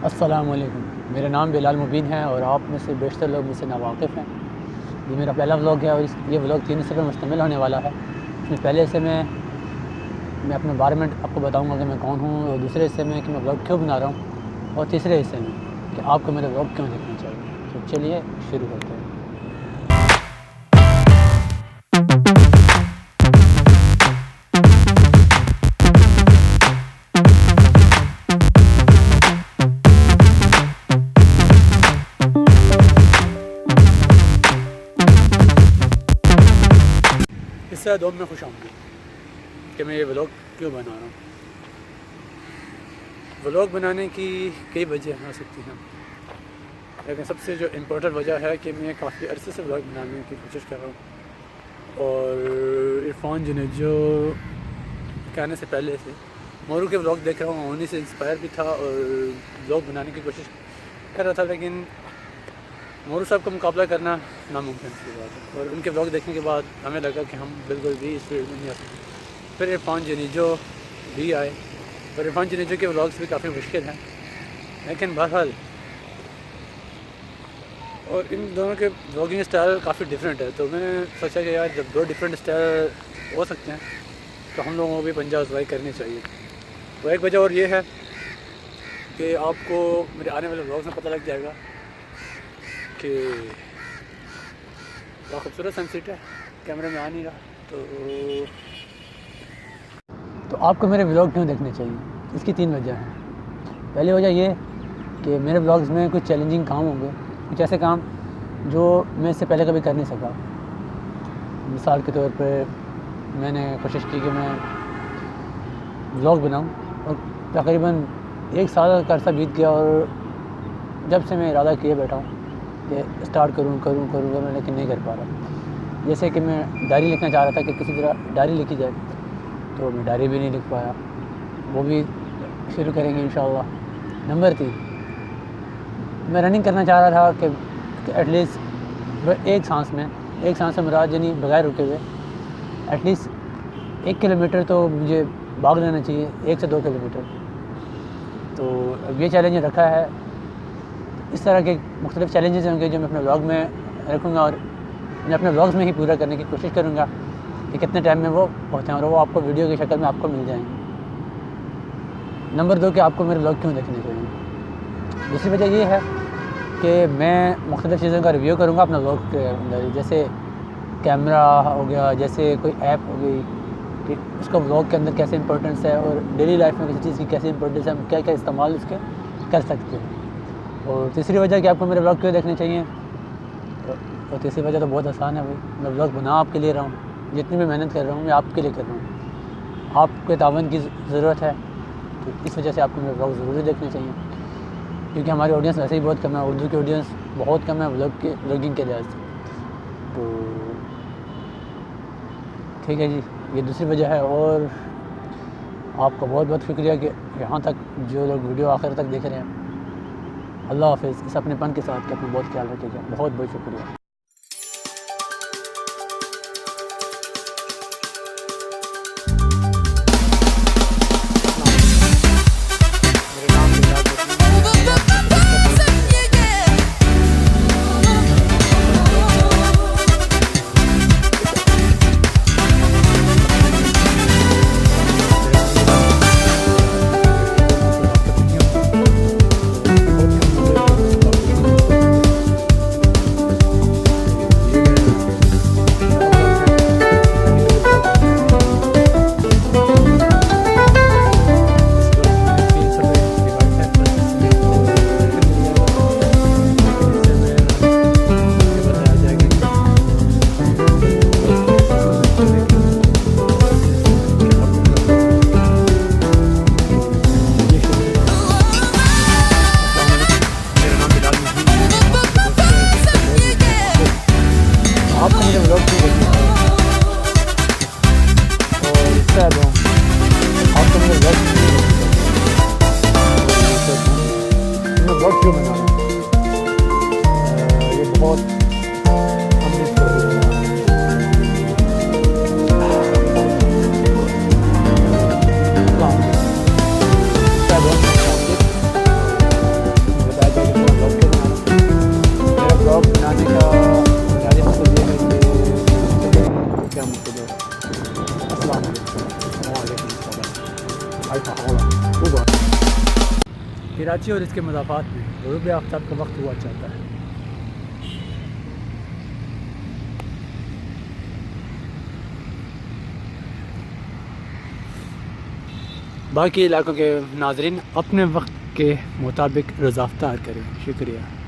अस्सलामुअलैकुम। मेरा नाम बिलाल मुबीन है और आप में से बेशतर लोग मुझसे नावाकिफ़ हैं। ये मेरा पहला व्लॉग है और ये व्लॉग 3 हिस्से पर मुश्तमिल होने वाला है। इसमें पहले हिस्से में मैं अपने बारे में आपको बताऊंगा कि मैं कौन हूँ, और दूसरे हिस्से में कि मैं व्लॉग क्यों बना रहा हूँ, और तीसरे हिस्से में कि आपको मेरे व्लॉग क्यों देखना चाहिए। तो चलिए शुरू करते हैं। इससे आदाब में खुश आमदीद कि मैं ये व्लॉग क्यों बना रहा हूँ। व्लॉग बनाने की कई वजह हो सकती हैं, लेकिन सबसे जो इम्पोर्टेंट वजह है कि मैं काफ़ी अरसे से व्लॉग बनाने की कोशिश कर रहा हूँ। और इरफान जुनेजो कहने से पहले से मोरू के व्लॉग देख रहा हूँ, उन्हीं से इंस्पायर भी था और व्लॉग बनाने की कोशिश कर रहा था, लेकिन मोरू साहब का मुकाबला करना नामुमकिन सी बात है। और उनके व्लॉग देखने के बाद हमें लगा कि हम बिल्कुल भी इस फील्ड में नहीं आ सकते। फिर इरफान जुनेजो भी आए और इरफान जुनेजो के व्लॉग्स भी काफ़ी मुश्किल हैं, लेकिन बहरहाल और इन दोनों के व्लॉगिंग स्टाइल काफ़ी डिफरेंट है। तो मैंने सोचा कि यार जब दो डिफरेंट स्टाइल हो सकते हैं तो हम लोगों को भी पंजा ट्राई करनी चाहिए। तो एक वजह और ये है कि आपको मेरे आने वाले व्लॉग्स में पता लग जाएगा कि बहुत खूबसूरत सनसेट है, कैमरे में आ नहीं रहा। तो आपको मेरे व्लॉग क्यों देखने चाहिए, इसकी 3 वजह हैं। पहली वजह ये कि मेरे व्लॉग्स में कुछ चैलेंजिंग काम होंगे, कुछ ऐसे काम जो मैं इससे पहले कभी कर नहीं सका। मिसाल के तौर पर मैंने कोशिश की कि मैं व्लॉग बनाऊं और तकरीबन 1 साल का अरसा बीत गया, और जब से मैं इरादा किए बैठा हूँ कि स्टार्ट करूँगा मैं, लेकिन नहीं कर पा रहा। जैसे कि मैं डायरी लिखना चाह रहा था कि किसी तरह डायरी लिखी जाए, तो मैं डायरी भी नहीं लिख पाया। वो भी शुरू करेंगे इंशाअल्लाह। नंबर 3, मैं रनिंग करना चाह रहा था कि एटलीस्ट एक सांस में मुराद यानी बगैर रुके हुए एटलीस्ट 1 किलोमीटर तो मुझे भाग लेना चाहिए, 1 से 2 किलोमीटर। तो अब ये चैलेंज रखा है। इस तरह के मुख्तलिफ चैलेंजेस होंगे जो मैं अपने व्लॉग में रखूँगा, और मैं अपने व्लॉग्स में ही पूरा करने की कोशिश करूँगा कि कितने टाइम में वो होते हैं और वो आपको वीडियो की शक्ल में आपको मिल जाएंगे। नंबर 2 कि आपको मेरे व्लॉग क्यों देखने चाहिए। दूसरी वजह ये है कि मैं मुख्तलिफ चीज़ों का रिव्यू करूँगा अपने व्लॉग के अंदर, जैसे कैमरा हो गया, जैसे कोई ऐप हो गई कि उसका व्लॉग के अंदर कैसे इंपॉर्टेंस है, और डेली लाइफ में किसी चीज़ की कैसे इंपॉर्टेंस है, हम क्या क्या इस्तेमाल उसके कर सकते हैं। और तीसरी वजह कि आपको मेरे व्लॉग क्यों देखने चाहिए, और तीसरी वजह तो बहुत आसान है भाई, मैं व्लॉग बना आपके लिए रहा हूँ। जितनी भी मेहनत कर रहा हूँ मैं आपके लिए कर रहा हूँ, आपके तावन की ज़रूरत है। तो इस वजह से आपको मेरे व्लॉग ज़रूरी देखने चाहिए, क्योंकि हमारी ऑडियंस वैसे ही बहुत कम है, उर्दू की ऑडियंस बहुत कम है व्लॉगिंग के लिहाज से। तो ठीक है जी, ये दूसरी वजह है। और आपका बहुत बहुत शुक्रिया कि यहाँ तक जो लोग वीडियो आखिर तक देख रहे हैं। अल्लाह हाफ़िज़। इस अपनेपन के साथ अपना बहुत ख्याल रखिएगा। बहुत बहुत शुक्रिया। बहुत क्यों बना रहा हूँ, ये बहुत हमने छोड़ दिया। कराची और इसके मज़ाफ़ात में ग़ुरूब आफ्ताब का वक्त हुआ चाहता है। बाकी इलाकों के नाज़रीन अपने वक्त के मुताबिक रोज़ा इफ्तार करें। शुक्रिया।